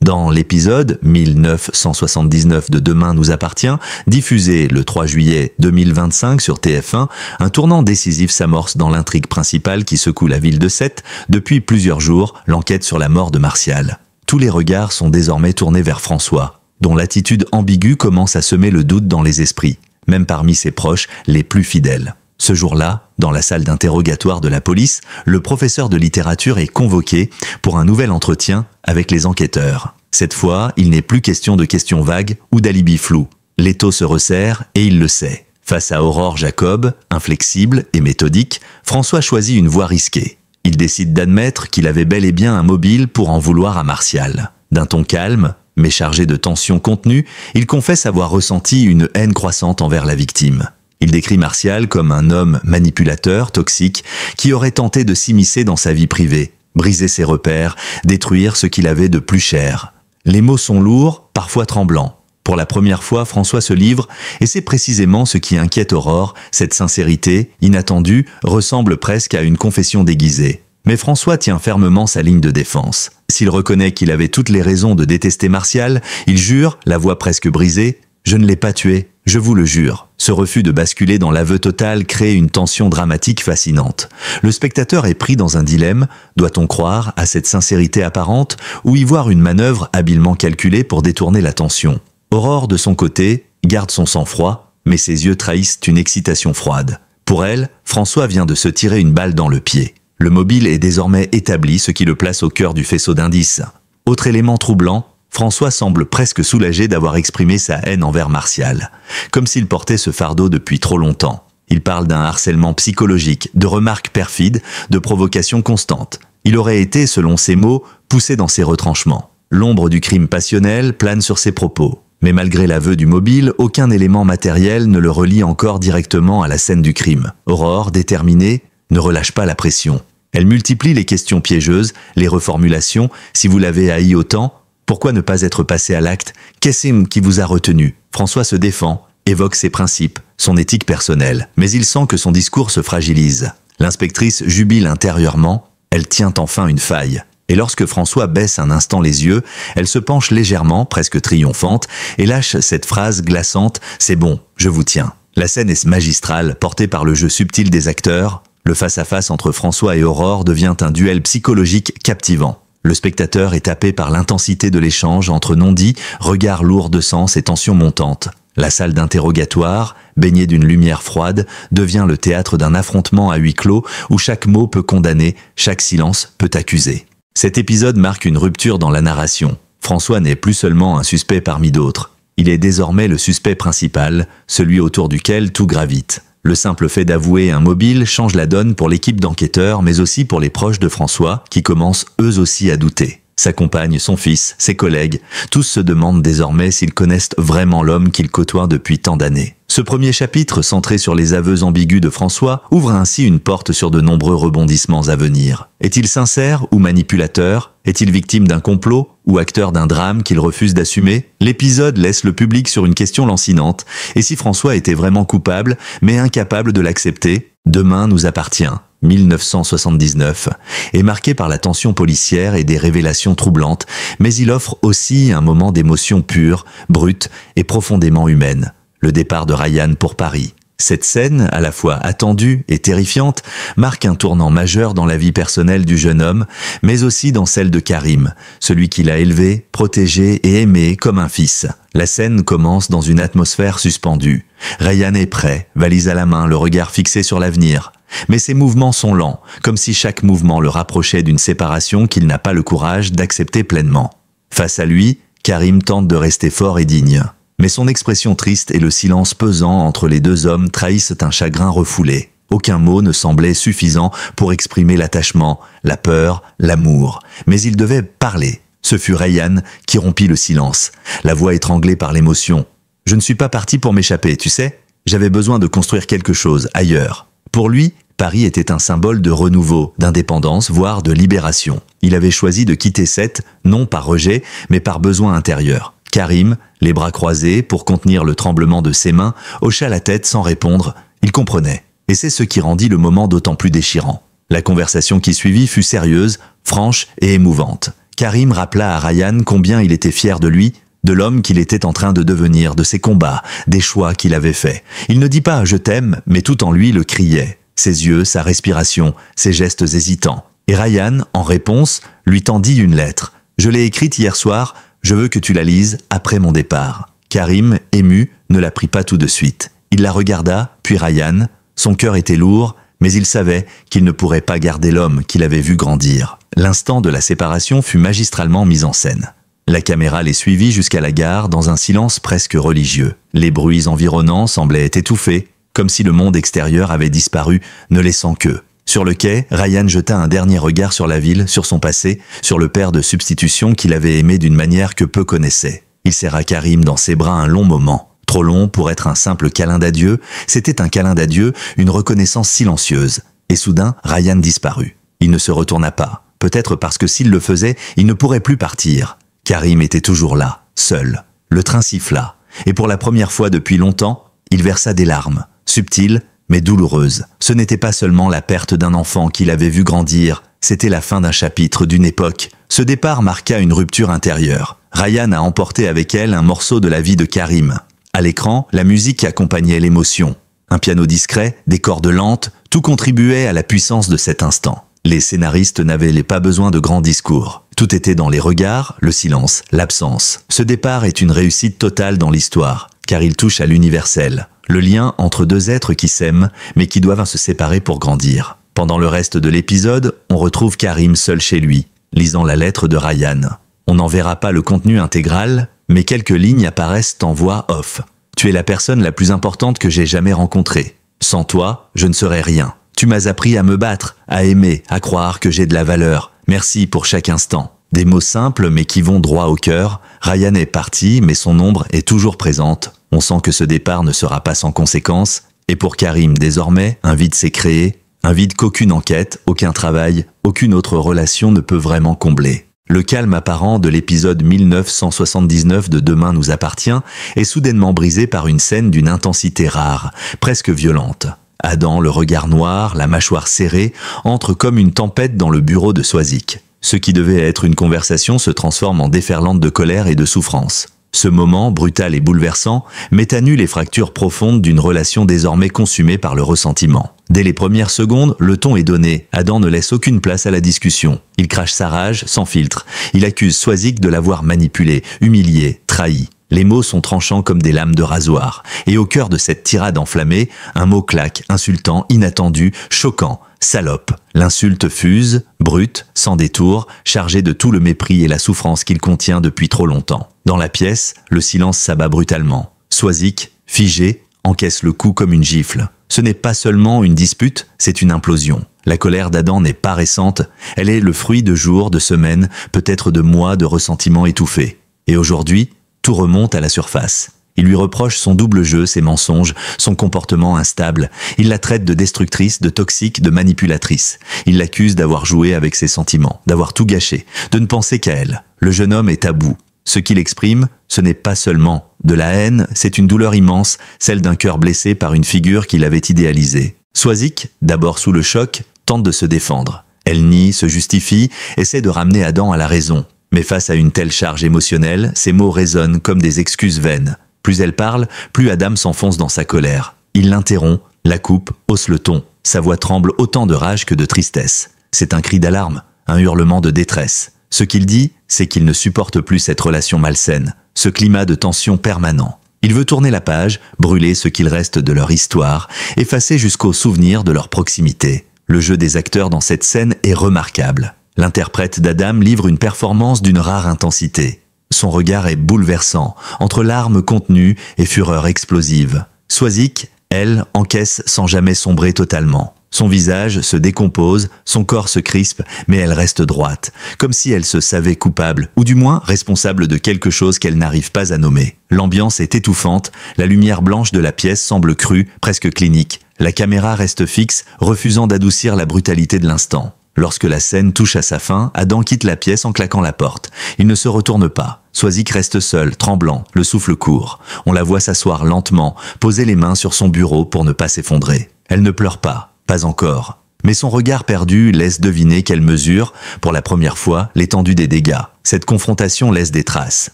Dans l'épisode 1979 de Demain nous appartient, diffusé le 3 juillet 2025 sur TF1, un tournant décisif s'amorce dans l'intrigue principale qui secoue la ville de Sète depuis plusieurs jours, l'enquête sur la mort de Martial. Tous les regards sont désormais tournés vers François, dont l'attitude ambiguë commence à semer le doute dans les esprits, même parmi ses proches les plus fidèles. Ce jour-là, dans la salle d'interrogatoire de la police, le professeur de littérature est convoqué pour un nouvel entretien avec les enquêteurs. Cette fois, il n'est plus question de questions vagues ou d'alibis flous. L'étau se resserre et il le sait. Face à Aurore Jacob, inflexible et méthodique, François choisit une voie risquée. Il décide d'admettre qu'il avait bel et bien un mobile pour en vouloir à Martial. D'un ton calme, mais chargé de tensions contenues, il confesse avoir ressenti une haine croissante envers la victime. Il décrit Martial comme un homme manipulateur, toxique, qui aurait tenté de s'immiscer dans sa vie privée, briser ses repères, détruire ce qu'il avait de plus cher. Les mots sont lourds, parfois tremblants. Pour la première fois, François se livre, et c'est précisément ce qui inquiète Aurore. Cette sincérité, inattendue, ressemble presque à une confession déguisée. Mais François tient fermement sa ligne de défense. S'il reconnaît qu'il avait toutes les raisons de détester Martial, il jure, la voix presque brisée, « Je ne l'ai pas tué, je vous le jure ». Ce refus de basculer dans l'aveu total crée une tension dramatique fascinante. Le spectateur est pris dans un dilemme, doit-on croire à cette sincérité apparente ou y voir une manœuvre habilement calculée pour détourner l'attention? Aurore, de son côté, garde son sang-froid, mais ses yeux trahissent une excitation froide. Pour elle, François vient de se tirer une balle dans le pied. Le mobile est désormais établi, ce qui le place au cœur du faisceau d'indices. Autre élément troublant, François semble presque soulagé d'avoir exprimé sa haine envers Martial, comme s'il portait ce fardeau depuis trop longtemps. Il parle d'un harcèlement psychologique, de remarques perfides, de provocations constantes. Il aurait été, selon ses mots, poussé dans ses retranchements. L'ombre du crime passionnel plane sur ses propos. Mais malgré l'aveu du mobile, aucun élément matériel ne le relie encore directement à la scène du crime. Aurore, déterminée, ne relâche pas la pression. Elle multiplie les questions piégeuses, les reformulations. Si vous l'avez haï autant, pourquoi ne pas être passé à l'acte? Qu'est-ce qui vous a retenu? François se défend, évoque ses principes, son éthique personnelle, mais il sent que son discours se fragilise. L'inspectrice jubile intérieurement, elle tient enfin une faille. Et lorsque François baisse un instant les yeux, elle se penche légèrement, presque triomphante, et lâche cette phrase glaçante « C'est bon, je vous tiens ». La scène est magistrale, portée par le jeu subtil des acteurs. Le face-à-face entre François et Aurore devient un duel psychologique captivant. Le spectateur est happé par l'intensité de l'échange entre non-dits, regards lourds de sens et tensions montantes. La salle d'interrogatoire, baignée d'une lumière froide, devient le théâtre d'un affrontement à huis clos où chaque mot peut condamner, chaque silence peut accuser. Cet épisode marque une rupture dans la narration. François n'est plus seulement un suspect parmi d'autres. Il est désormais le suspect principal, celui autour duquel tout gravite. Le simple fait d'avouer un mobile change la donne pour l'équipe d'enquêteurs, mais aussi pour les proches de François, qui commencent eux aussi à douter. Sa compagne, son fils, ses collègues, tous se demandent désormais s'ils connaissent vraiment l'homme qu'ils côtoient depuis tant d'années. Ce premier chapitre, centré sur les aveux ambigus de François, ouvre ainsi une porte sur de nombreux rebondissements à venir. Est-il sincère ou manipulateur? Est-il victime d'un complot ou acteur d'un drame qu'il refuse d'assumer? L'épisode laisse le public sur une question lancinante. Et si François était vraiment coupable, mais incapable de l'accepter? Demain nous appartient. 1979, est marqué par la tension policière et des révélations troublantes, mais il offre aussi un moment d'émotion pure, brute et profondément humaine. Le départ de Ryan pour Paris. Cette scène, à la fois attendue et terrifiante, marque un tournant majeur dans la vie personnelle du jeune homme, mais aussi dans celle de Karim, celui qu'il a élevé, protégé et aimé comme un fils. La scène commence dans une atmosphère suspendue. Ryan est prêt, valise à la main, le regard fixé sur l'avenir. Mais ses mouvements sont lents, comme si chaque mouvement le rapprochait d'une séparation qu'il n'a pas le courage d'accepter pleinement. Face à lui, Karim tente de rester fort et digne. Mais son expression triste et le silence pesant entre les deux hommes trahissent un chagrin refoulé. Aucun mot ne semblait suffisant pour exprimer l'attachement, la peur, l'amour. Mais il devait parler. Ce fut Ryan qui rompit le silence, la voix étranglée par l'émotion. « Je ne suis pas parti pour m'échapper, tu sais. J'avais besoin de construire quelque chose, ailleurs. » Pour lui, Paris était un symbole de renouveau, d'indépendance, voire de libération. Il avait choisi de quitter Sète, non par rejet, mais par besoin intérieur. Karim, les bras croisés pour contenir le tremblement de ses mains, hocha la tête sans répondre. Il comprenait. Et c'est ce qui rendit le moment d'autant plus déchirant. La conversation qui suivit fut sérieuse, franche et émouvante. Karim rappela à Ryan combien il était fier de lui, de l'homme qu'il était en train de devenir, de ses combats, des choix qu'il avait faits. Il ne dit pas « je t'aime », mais tout en lui le criait. Ses yeux, sa respiration, ses gestes hésitants. Et Ryan, en réponse, lui tendit une lettre. « Je l'ai écrite hier soir, je veux que tu la lises après mon départ. » Karim, ému, ne la prit pas tout de suite. Il la regarda, puis Ryan. Son cœur était lourd, mais il savait qu'il ne pourrait pas garder l'homme qu'il avait vu grandir. L'instant de la séparation fut magistralement mis en scène. La caméra les suivit jusqu'à la gare dans un silence presque religieux. Les bruits environnants semblaient étouffés, comme si le monde extérieur avait disparu, ne laissant qu'eux. Sur le quai, Ryan jeta un dernier regard sur la ville, sur son passé, sur le père de substitution qu'il avait aimé d'une manière que peu connaissaient. Il serra Karim dans ses bras un long moment. Trop long pour être un simple câlin d'adieu, c'était un câlin d'adieu, une reconnaissance silencieuse. Et soudain, Ryan disparut. Il ne se retourna pas. Peut-être parce que s'il le faisait, il ne pourrait plus partir. Karim était toujours là, seul. Le train siffla. Et pour la première fois depuis longtemps, il versa des larmes. Subtiles, mais douloureuses. Ce n'était pas seulement la perte d'un enfant qu'il avait vu grandir, c'était la fin d'un chapitre, d'une époque. Ce départ marqua une rupture intérieure. Ryan a emporté avec elle un morceau de la vie de Karim. À l'écran, la musique accompagnait l'émotion. Un piano discret, des cordes lentes, tout contribuait à la puissance de cet instant. Les scénaristes n'avaient pas besoin de grands discours. Tout était dans les regards, le silence, l'absence. Ce départ est une réussite totale dans l'histoire, car il touche à l'universel. Le lien entre deux êtres qui s'aiment, mais qui doivent se séparer pour grandir. Pendant le reste de l'épisode, on retrouve Karim seul chez lui, lisant la lettre de Ryan. On n'en verra pas le contenu intégral, mais quelques lignes apparaissent en voix off. « Tu es la personne la plus importante que j'ai jamais rencontrée. Sans toi, je ne serais rien. Tu m'as appris à me battre, à aimer, à croire que j'ai de la valeur. Merci pour chaque instant. » Des mots simples mais qui vont droit au cœur. Ryan est parti, mais son ombre est toujours présente. On sent que ce départ ne sera pas sans conséquences. Et pour Karim, désormais, un vide s'est créé. Un vide qu'aucune enquête, aucun travail, aucune autre relation ne peut vraiment combler. Le calme apparent de l'épisode 1979 de Demain nous appartient est soudainement brisé par une scène d'une intensité rare, presque violente. Adam, le regard noir, la mâchoire serrée, entre comme une tempête dans le bureau de Swazik. Ce qui devait être une conversation se transforme en déferlante de colère et de souffrance. Ce moment, brutal et bouleversant, met à nu les fractures profondes d'une relation désormais consumée par le ressentiment. Dès les premières secondes, le ton est donné. Adam ne laisse aucune place à la discussion. Il crache sa rage, sans filtre. Il accuse Swazik de l'avoir manipulé, humilié, trahi. Les mots sont tranchants comme des lames de rasoir. Et au cœur de cette tirade enflammée, un mot claque, insultant, inattendu, choquant. Salope. L'insulte fuse, brute, sans détour, chargée de tout le mépris et la souffrance qu'il contient depuis trop longtemps. Dans la pièce, le silence s'abat brutalement. Swazik, figé, encaisse le coup comme une gifle. Ce n'est pas seulement une dispute, c'est une implosion. La colère d'Adam n'est pas récente, elle est le fruit de jours, de semaines, peut-être de mois de ressentiments étouffés. Et aujourd'hui, tout remonte à la surface. Il lui reproche son double jeu, ses mensonges, son comportement instable. Il la traite de destructrice, de toxique, de manipulatrice. Il l'accuse d'avoir joué avec ses sentiments, d'avoir tout gâché, de ne penser qu'à elle. Le jeune homme est à bout. Ce qu'il exprime, ce n'est pas seulement de la haine, c'est une douleur immense, celle d'un cœur blessé par une figure qu'il avait idéalisée. Swazik, d'abord sous le choc, tente de se défendre. Elle nie, se justifie, essaie de ramener Adam à la raison. Mais face à une telle charge émotionnelle, ses mots résonnent comme des excuses vaines. Plus elle parle, plus Adam s'enfonce dans sa colère. Il l'interrompt, la coupe, hausse le ton. Sa voix tremble autant de rage que de tristesse. C'est un cri d'alarme, un hurlement de détresse. Ce qu'il dit, c'est qu'il ne supporte plus cette relation malsaine, ce climat de tension permanent. Il veut tourner la page, brûler ce qu'il reste de leur histoire, effacer jusqu'au souvenir de leur proximité. Le jeu des acteurs dans cette scène est remarquable. L'interprète d'Adam livre une performance d'une rare intensité. Son regard est bouleversant, entre larmes contenues et fureur explosive. Swazik, elle, encaisse sans jamais sombrer totalement. Son visage se décompose, son corps se crispe, mais elle reste droite, comme si elle se savait coupable, ou du moins responsable de quelque chose qu'elle n'arrive pas à nommer. L'ambiance est étouffante, la lumière blanche de la pièce semble crue, presque clinique. La caméra reste fixe, refusant d'adoucir la brutalité de l'instant. Lorsque la scène touche à sa fin, Adam quitte la pièce en claquant la porte. Il ne se retourne pas. Swazik reste seul, tremblant, le souffle court. On la voit s'asseoir lentement, poser les mains sur son bureau pour ne pas s'effondrer. Elle ne pleure pas encore. Mais son regard perdu laisse deviner qu'elle mesure, pour la première fois, l'étendue des dégâts. Cette confrontation laisse des traces.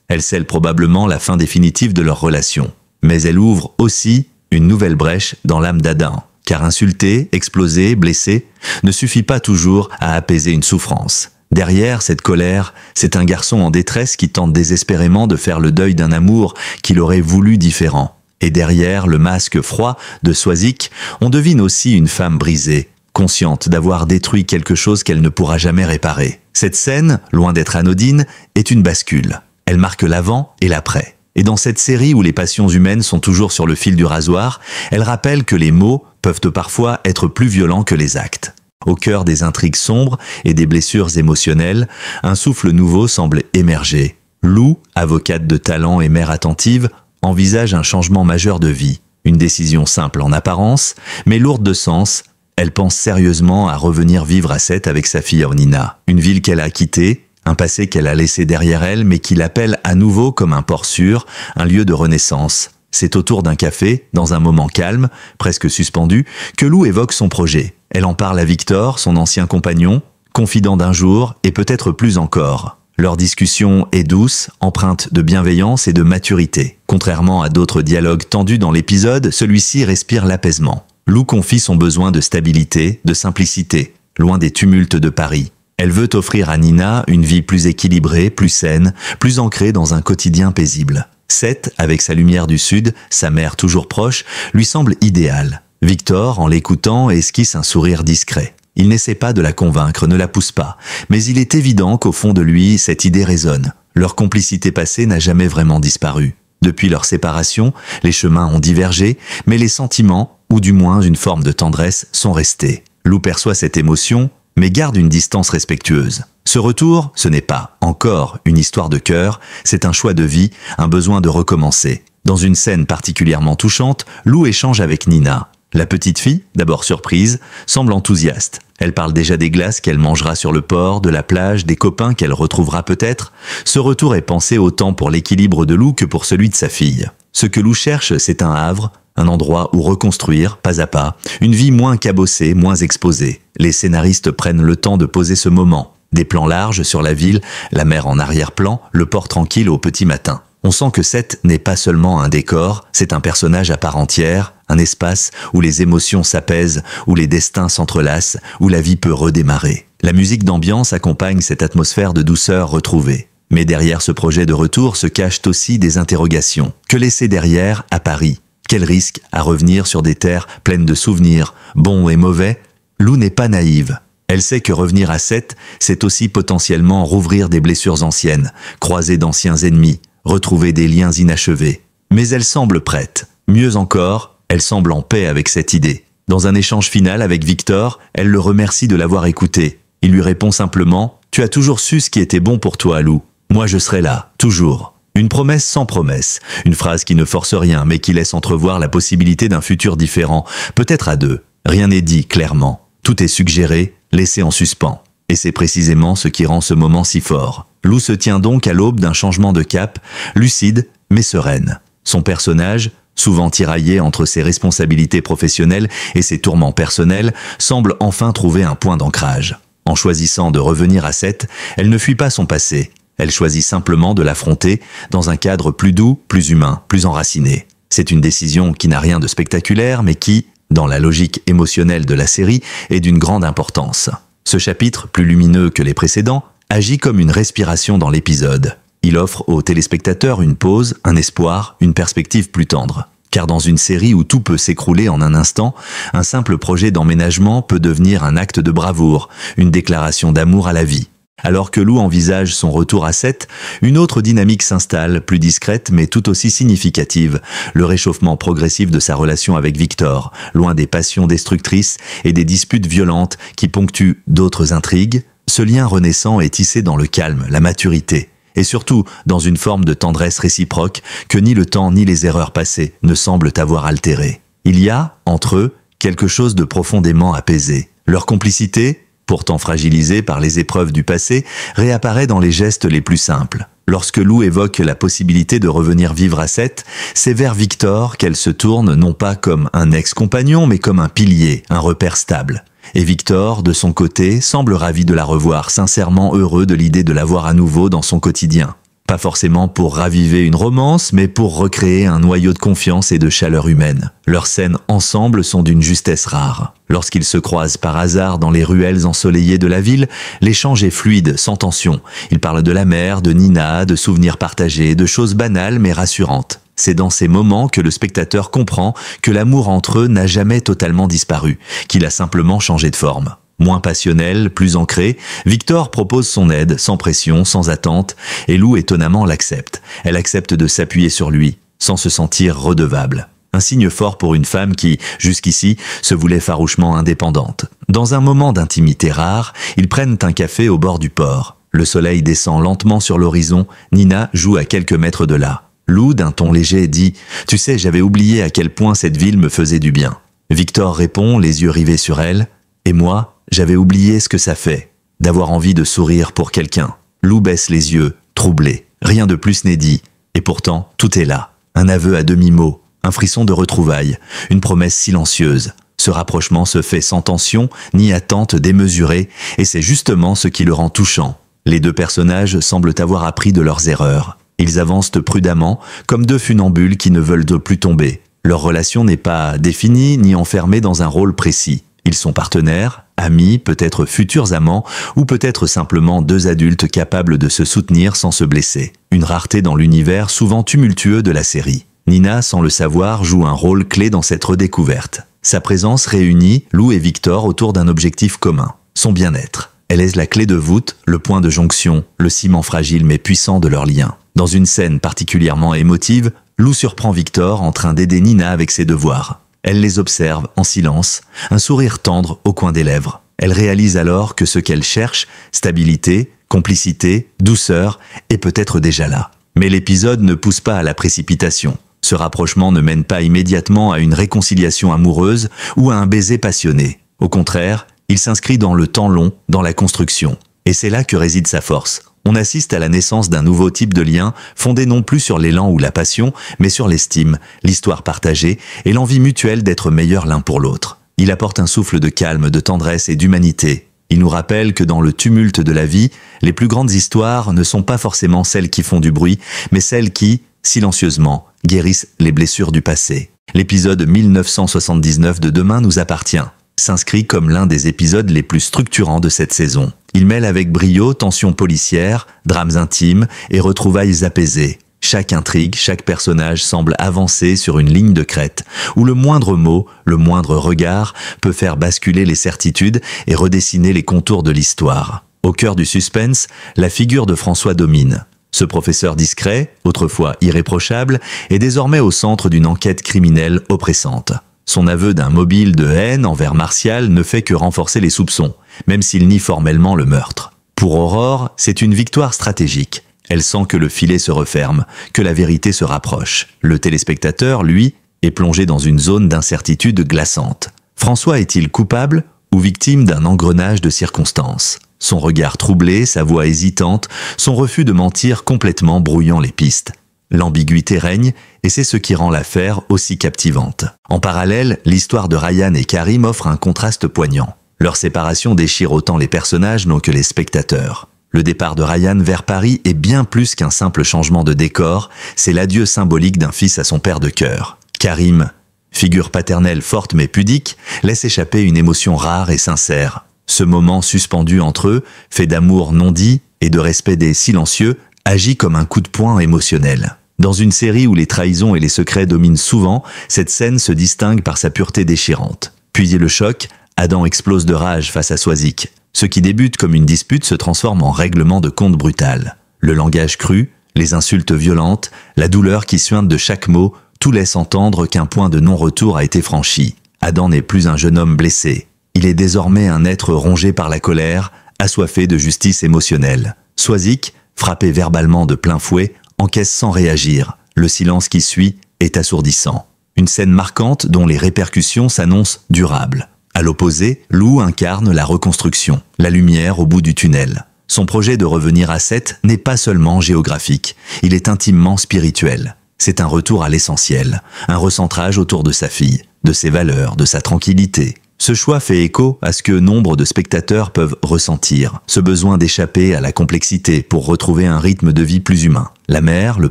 Elle scelle probablement la fin définitive de leur relation. Mais elle ouvre aussi une nouvelle brèche dans l'âme d'Adam. Car insulter, exploser, blesser ne suffit pas toujours à apaiser une souffrance. Derrière cette colère, c'est un garçon en détresse qui tente désespérément de faire le deuil d'un amour qu'il aurait voulu différent. Et derrière le masque froid de Swazik, on devine aussi une femme brisée, consciente d'avoir détruit quelque chose qu'elle ne pourra jamais réparer. Cette scène, loin d'être anodine, est une bascule. Elle marque l'avant et l'après. Et dans cette série où les passions humaines sont toujours sur le fil du rasoir, elle rappelle que les mots peuvent parfois être plus violents que les actes. Au cœur des intrigues sombres et des blessures émotionnelles, un souffle nouveau semble émerger. Lou, avocate de talent et mère attentive, envisage un changement majeur de vie. Une décision simple en apparence, mais lourde de sens. Elle pense sérieusement à revenir vivre à Sète avec sa fille Ornina. Une ville qu'elle a quittée, un passé qu'elle a laissé derrière elle, mais qui l'appelle à nouveau comme un port sûr, un lieu de renaissance. C'est autour d'un café, dans un moment calme, presque suspendu, que Lou évoque son projet. Elle en parle à Victor, son ancien compagnon, confident d'un jour, et peut-être plus encore. Leur discussion est douce, empreinte de bienveillance et de maturité. Contrairement à d'autres dialogues tendus dans l'épisode, celui-ci respire l'apaisement. Lou confie son besoin de stabilité, de simplicité, loin des tumultes de Paris. Elle veut offrir à Nina une vie plus équilibrée, plus saine, plus ancrée dans un quotidien paisible. Sète, avec sa lumière du sud, sa mère toujours proche, lui semble idéale. Victor, en l'écoutant, esquisse un sourire discret. Il n'essaie pas de la convaincre, ne la pousse pas, mais il est évident qu'au fond de lui, cette idée résonne. Leur complicité passée n'a jamais vraiment disparu. Depuis leur séparation, les chemins ont divergé, mais les sentiments, ou du moins une forme de tendresse, sont restés. Lou perçoit cette émotion, mais garde une distance respectueuse. Ce retour, ce n'est pas encore une histoire de cœur, c'est un choix de vie, un besoin de recommencer. Dans une scène particulièrement touchante, Lou échange avec Nina. La petite fille, d'abord surprise, semble enthousiaste. Elle parle déjà des glaces qu'elle mangera sur le port, de la plage, des copains qu'elle retrouvera peut-être. Ce retour est pensé autant pour l'équilibre de Lou que pour celui de sa fille. Ce que Lou cherche, c'est un havre, un endroit où reconstruire, pas à pas, une vie moins cabossée, moins exposée. Les scénaristes prennent le temps de poser ce moment. Des plans larges sur la ville, la mer en arrière-plan, le port tranquille au petit matin. On sent que Sète n'est pas seulement un décor, c'est un personnage à part entière, un espace où les émotions s'apaisent, où les destins s'entrelacent, où la vie peut redémarrer. La musique d'ambiance accompagne cette atmosphère de douceur retrouvée. Mais derrière ce projet de retour se cachent aussi des interrogations. Que laisser derrière à Paris ? Quel risque à revenir sur des terres pleines de souvenirs, bons et mauvais ? Lou n'est pas naïve. Elle sait que revenir à Sète, c'est aussi potentiellement rouvrir des blessures anciennes, croiser d'anciens ennemis, retrouver des liens inachevés. Mais elle semble prête. Mieux encore, elle semble en paix avec cette idée. Dans un échange final avec Victor, elle le remercie de l'avoir écouté. Il lui répond simplement « Tu as toujours su ce qui était bon pour toi, Lou. Moi je serai là, toujours. » Une promesse sans promesse, une phrase qui ne force rien mais qui laisse entrevoir la possibilité d'un futur différent, peut-être à deux. Rien n'est dit clairement. Tout est suggéré, laissé en suspens. Et c'est précisément ce qui rend ce moment si fort. Lou se tient donc à l'aube d'un changement de cap, lucide mais sereine. Son personnage, souvent tiraillé entre ses responsabilités professionnelles et ses tourments personnels, semble enfin trouver un point d'ancrage. En choisissant de revenir à Sète, elle ne fuit pas son passé. Elle choisit simplement de l'affronter dans un cadre plus doux, plus humain, plus enraciné. C'est une décision qui n'a rien de spectaculaire, mais qui, dans la logique émotionnelle de la série, est d'une grande importance. Ce chapitre, plus lumineux que les précédents, agit comme une respiration dans l'épisode. Il offre aux téléspectateurs une pause, un espoir, une perspective plus tendre. Car dans une série où tout peut s'écrouler en un instant, un simple projet d'emménagement peut devenir un acte de bravoure, une déclaration d'amour à la vie. Alors que Lou envisage son retour à Sète, une autre dynamique s'installe, plus discrète mais tout aussi significative, le réchauffement progressif de sa relation avec Victor, loin des passions destructrices et des disputes violentes qui ponctuent d'autres intrigues. Ce lien renaissant est tissé dans le calme, la maturité, et surtout dans une forme de tendresse réciproque que ni le temps ni les erreurs passées ne semblent avoir altérée. Il y a, entre eux, quelque chose de profondément apaisé. Leur complicité, pourtant fragilisée par les épreuves du passé, réapparaît dans les gestes les plus simples. Lorsque Lou évoque la possibilité de revenir vivre à Sète, c'est vers Victor qu'elle se tourne non pas comme un ex-compagnon, mais comme un pilier, un repère stable. Et Victor, de son côté, semble ravi de la revoir, sincèrement heureux de l'idée de la voir à nouveau dans son quotidien. Pas forcément pour raviver une romance, mais pour recréer un noyau de confiance et de chaleur humaine. Leurs scènes ensemble sont d'une justesse rare. Lorsqu'ils se croisent par hasard dans les ruelles ensoleillées de la ville, l'échange est fluide, sans tension. Ils parlent de la mer, de Nina, de souvenirs partagés, de choses banales mais rassurantes. C'est dans ces moments que le spectateur comprend que l'amour entre eux n'a jamais totalement disparu, qu'il a simplement changé de forme. Moins passionnel, plus ancré, Victor propose son aide, sans pression, sans attente, et Lou étonnamment l'accepte. Elle accepte de s'appuyer sur lui, sans se sentir redevable. Un signe fort pour une femme qui, jusqu'ici, se voulait farouchement indépendante. Dans un moment d'intimité rare, ils prennent un café au bord du port. Le soleil descend lentement sur l'horizon, Nina joue à quelques mètres de là. Lou, d'un ton léger, dit « Tu sais, j'avais oublié à quel point cette ville me faisait du bien. » Victor répond, les yeux rivés sur elle, « Et moi, j'avais oublié ce que ça fait, d'avoir envie de sourire pour quelqu'un. » Lou baisse les yeux, troublé. Rien de plus n'est dit. Et pourtant, tout est là. Un aveu à demi-mot, un frisson de retrouvailles, une promesse silencieuse. Ce rapprochement se fait sans tension, ni attente démesurée, et c'est justement ce qui le rend touchant. Les deux personnages semblent avoir appris de leurs erreurs. Ils avancent prudemment, comme deux funambules qui ne veulent plus tomber. Leur relation n'est pas définie, ni enfermée dans un rôle précis. Ils sont partenaires, amis, peut-être futurs amants, ou peut-être simplement deux adultes capables de se soutenir sans se blesser. Une rareté dans l'univers souvent tumultueux de la série. Nina, sans le savoir, joue un rôle clé dans cette redécouverte. Sa présence réunit Lou et Victor autour d'un objectif commun, son bien-être. Elle est la clé de voûte, le point de jonction, le ciment fragile mais puissant de leur lien. Dans une scène particulièrement émotive, Lou surprend Victor en train d'aider Nina avec ses devoirs. Elle les observe en silence, un sourire tendre au coin des lèvres. Elle réalise alors que ce qu'elle cherche, stabilité, complicité, douceur, est peut-être déjà là. Mais l'épisode ne pousse pas à la précipitation. Ce rapprochement ne mène pas immédiatement à une réconciliation amoureuse ou à un baiser passionné. Au contraire, il s'inscrit dans le temps long, dans la construction. Et c'est là que réside sa force. On assiste à la naissance d'un nouveau type de lien, fondé non plus sur l'élan ou la passion, mais sur l'estime, l'histoire partagée et l'envie mutuelle d'être meilleurs l'un pour l'autre. Il apporte un souffle de calme, de tendresse et d'humanité. Il nous rappelle que dans le tumulte de la vie, les plus grandes histoires ne sont pas forcément celles qui font du bruit, mais celles qui, silencieusement, guérissent les blessures du passé. L'épisode 1979 de Demain nous appartient s'inscrit comme l'un des épisodes les plus structurants de cette saison. Il mêle avec brio tensions policières, drames intimes et retrouvailles apaisées. Chaque intrigue, chaque personnage semble avancer sur une ligne de crête, où le moindre mot, le moindre regard peut faire basculer les certitudes et redessiner les contours de l'histoire. Au cœur du suspense, la figure de François domine. Ce professeur discret, autrefois irréprochable, est désormais au centre d'une enquête criminelle oppressante. Son aveu d'un mobile de haine envers Martial ne fait que renforcer les soupçons, même s'il nie formellement le meurtre. Pour Aurore, c'est une victoire stratégique. Elle sent que le filet se referme, que la vérité se rapproche. Le téléspectateur, lui, est plongé dans une zone d'incertitude glaçante. François est-il coupable ou victime d'un engrenage de circonstances? Son regard troublé, sa voix hésitante, son refus de mentir complètement brouillant les pistes. L'ambiguïté règne, et c'est ce qui rend l'affaire aussi captivante. En parallèle, l'histoire de Ryan et Karim offre un contraste poignant. Leur séparation déchire autant les personnages que les spectateurs. Le départ de Ryan vers Paris est bien plus qu'un simple changement de décor, c'est l'adieu symbolique d'un fils à son père de cœur. Karim, figure paternelle forte mais pudique, laisse échapper une émotion rare et sincère. Ce moment suspendu entre eux, fait d'amour non dit et de respect des silencieux, agit comme un coup de poing émotionnel. Dans une série où les trahisons et les secrets dominent souvent, cette scène se distingue par sa pureté déchirante. Puis le choc, Adam explose de rage face à Soisic. Ce qui débute comme une dispute se transforme en règlement de compte brutal. Le langage cru, les insultes violentes, la douleur qui suinte de chaque mot, tout laisse entendre qu'un point de non-retour a été franchi. Adam n'est plus un jeune homme blessé. Il est désormais un être rongé par la colère, assoiffé de justice émotionnelle. Soisic, frappé verbalement de plein fouet, encaisse sans réagir. Le silence qui suit est assourdissant. Une scène marquante dont les répercussions s'annoncent durables. À l'opposé, Lou incarne la reconstruction, la lumière au bout du tunnel. Son projet de revenir à Sète n'est pas seulement géographique, il est intimement spirituel. C'est un retour à l'essentiel, un recentrage autour de sa fille, de ses valeurs, de sa tranquillité. Ce choix fait écho à ce que nombre de spectateurs peuvent ressentir, ce besoin d'échapper à la complexité pour retrouver un rythme de vie plus humain. La mer, le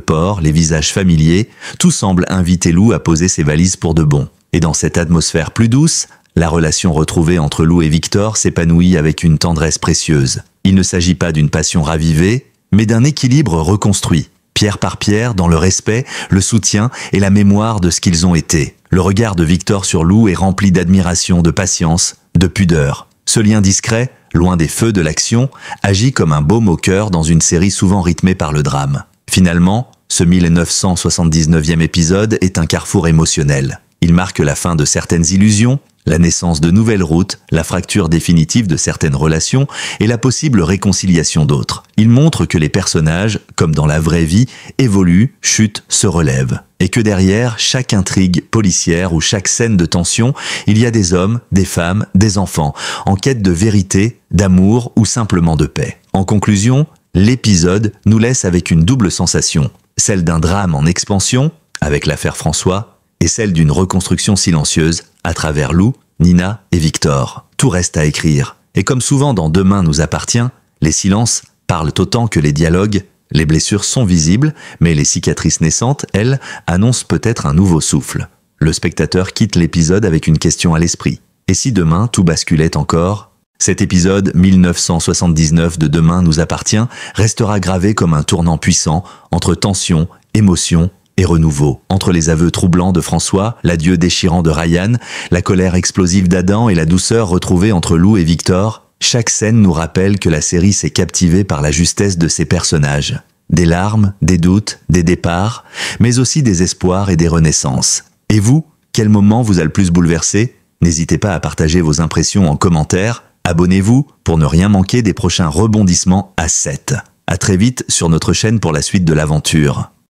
port, les visages familiers, tout semble inviter Lou à poser ses valises pour de bon. Et dans cette atmosphère plus douce, la relation retrouvée entre Lou et Victor s'épanouit avec une tendresse précieuse. Il ne s'agit pas d'une passion ravivée, mais d'un équilibre reconstruit, pierre par pierre, dans le respect, le soutien et la mémoire de ce qu'ils ont été. Le regard de Victor sur Lou est rempli d'admiration, de patience, de pudeur. Ce lien discret, loin des feux de l'action, agit comme un baume au cœur dans une série souvent rythmée par le drame. Finalement, ce 1979e épisode est un carrefour émotionnel. Il marque la fin de certaines illusions, la naissance de nouvelles routes, la fracture définitive de certaines relations et la possible réconciliation d'autres. Il montre que les personnages, comme dans la vraie vie, évoluent, chutent, se relèvent. Et que derrière chaque intrigue policière ou chaque scène de tension, il y a des hommes, des femmes, des enfants, en quête de vérité, d'amour ou simplement de paix. En conclusion, l'épisode nous laisse avec une double sensation, celle d'un drame en expansion, avec l'affaire François, et celle d'une reconstruction silencieuse à travers Lou, Nina et Victor. Tout reste à écrire. Et comme souvent dans Demain nous appartient, les silences parlent autant que les dialogues. Les blessures sont visibles, mais les cicatrices naissantes, elles, annoncent peut-être un nouveau souffle. Le spectateur quitte l'épisode avec une question à l'esprit. Et si demain tout basculait encore ? Cet épisode 1979 de Demain nous appartient restera gravé comme un tournant puissant entre tension, émotion et renouveau. Entre les aveux troublants de François, l'adieu déchirant de Ryan, la colère explosive d'Adam et la douceur retrouvée entre Lou et Victor, chaque scène nous rappelle que la série s'est captivée par la justesse de ses personnages. Des larmes, des doutes, des départs, mais aussi des espoirs et des renaissances. Et vous, quel moment vous a le plus bouleversé ? N'hésitez pas à partager vos impressions en commentaire. Abonnez-vous pour ne rien manquer des prochains rebondissements à 7. À très vite sur notre chaîne pour la suite de l'aventure.